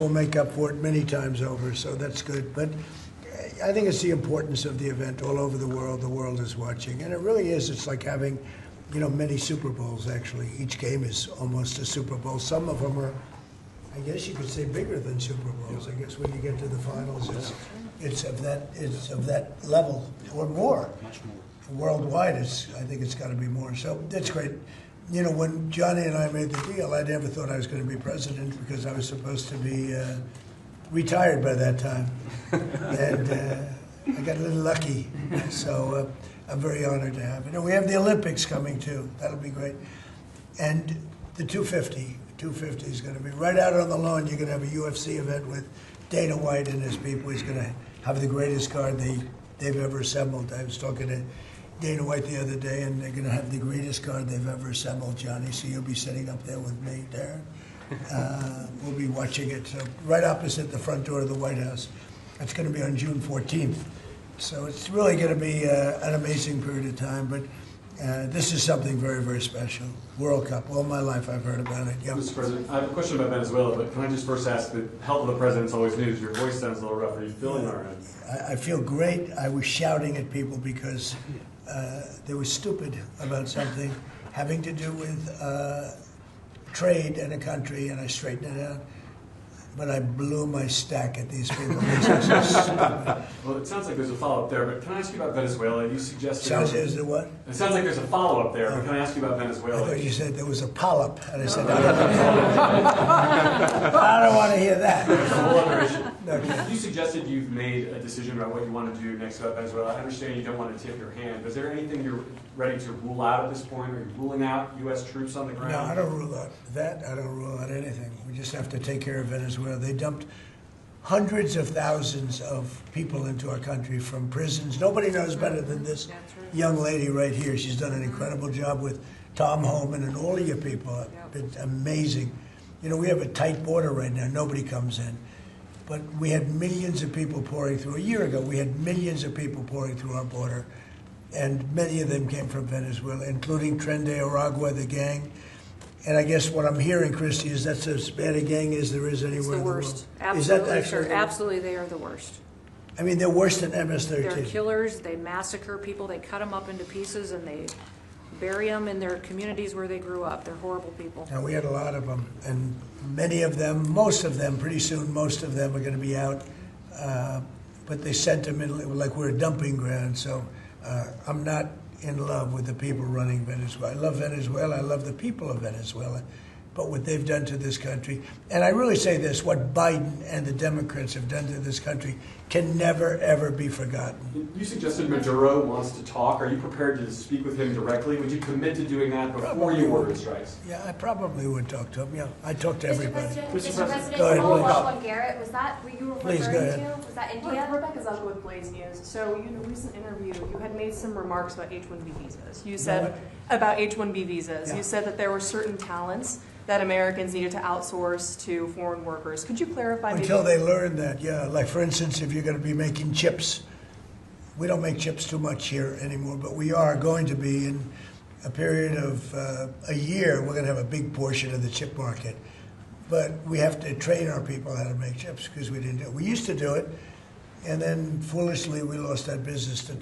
We'll make up for it many times over, so that's good. But I think it's the importance of the event all over the world. The world is watching, and it really is. It's like having, many Super Bowls, actually. Each game is almost a Super Bowl. Some of them are, I guess you could say, bigger than Super Bowls. I guess when you get to the finals, it's of that level or more. Much more. Worldwide, I think it's got to be more. So that's great. When Johnny and I made the deal, I never thought I was going to be president because I was supposed to be retired by that time. And I got a little lucky. So I'm very honored to have it. We have the Olympics coming, too. That'll be great. And the 250 is going to be right out on the lawn. You're going to have a UFC event with Dana White and his people. He's going to have the greatest card they've ever assembled. I was talking to Dana White the other day, and they're going to have the greatest card they've ever assembled, Johnny. So you'll be sitting up there with me, Darren. We'll be watching it. So right opposite the front door of the White House. That's going to be on June 14th. So it's really going to be an amazing period of time. But this is something very, very special. World Cup. All my life I've heard about it. Yep. Mr. President, I have a question about Venezuela, but can I just first ask, the health of the president's always news. Your voice sounds a little rough. Are you feeling all right? I feel great. I was shouting at people because they were stupid about something having to do with trade in a country, and I straightened it out. But I blew my stack at these people. Well, it sounds like there's a follow-up there, but can I ask you about Venezuela? You suggested... Sounds as the what? It sounds like there's a follow-up there, but can I ask you about Venezuela? I thought you said there was a polyp, and I said, I don't want to hear that. That's a whole other issue. Okay. You suggested you've made a decision about what you want to do next about Venezuela. I understand you don't want to tip your hand. Is there anything you're ready to rule out at this point? Are you ruling out U.S. troops on the ground? No, I don't rule out that. I don't rule out anything. We just have to take care of Venezuela. They dumped hundreds of thousands of people into our country from prisons. Nobody knows better than this young lady right here. She's done an incredible job with Tom Homan and all of your people. It's amazing. We have a tight border right now. Nobody comes in. But we had millions of people pouring through. A year ago, we had millions of people pouring through our border. And many of them came from Venezuela, including Tren de Aragua, the gang. And I guess what I'm hearing, Kristi, is that's as bad a gang as there is anywhere in the world. It's the worst. Absolutely, is that actually sure. Absolutely, they are the worst. I mean, they're worse than MS-13. They're killers. They massacre people. They cut them up into pieces, and they bury them in their communities where they grew up. They're horrible people. And we had a lot of them. And many of them, most of them, pretty soon, most of them are going to be out. But they sent them in like we're a dumping ground. So I'm not in love with the people running Venezuela. I love Venezuela. I love the people of Venezuela. But what they've done to this country, and I really say this, what Biden and the Democrats have done to this country can never, ever be forgotten. You suggested Maduro wants to talk. Are you prepared to speak with him directly? Would you commit to doing that before you order strikes? Yeah, I probably would talk to him. Yeah, I talk to everybody. Mr. President, go ahead, follow up on Garrett. Was that what you were referring please, go ahead. to? Was that India? Rebecca Zelka with Blaze News. So, in a recent interview, you had made some remarks about H-1B visas. You said about H-1B visas. Yeah. You said that there were certain talents that Americans needed to outsource to foreign workers. Could you clarify? Until they learn that, yeah. Like, for instance, if you're going to be making chips, we don't make chips too much here anymore, but we are going to be in a period of a year. We're going to have a big portion of the chip market. But we have to train our people how to make chips because we didn't do it. We used to do it, and then foolishly we lost that business to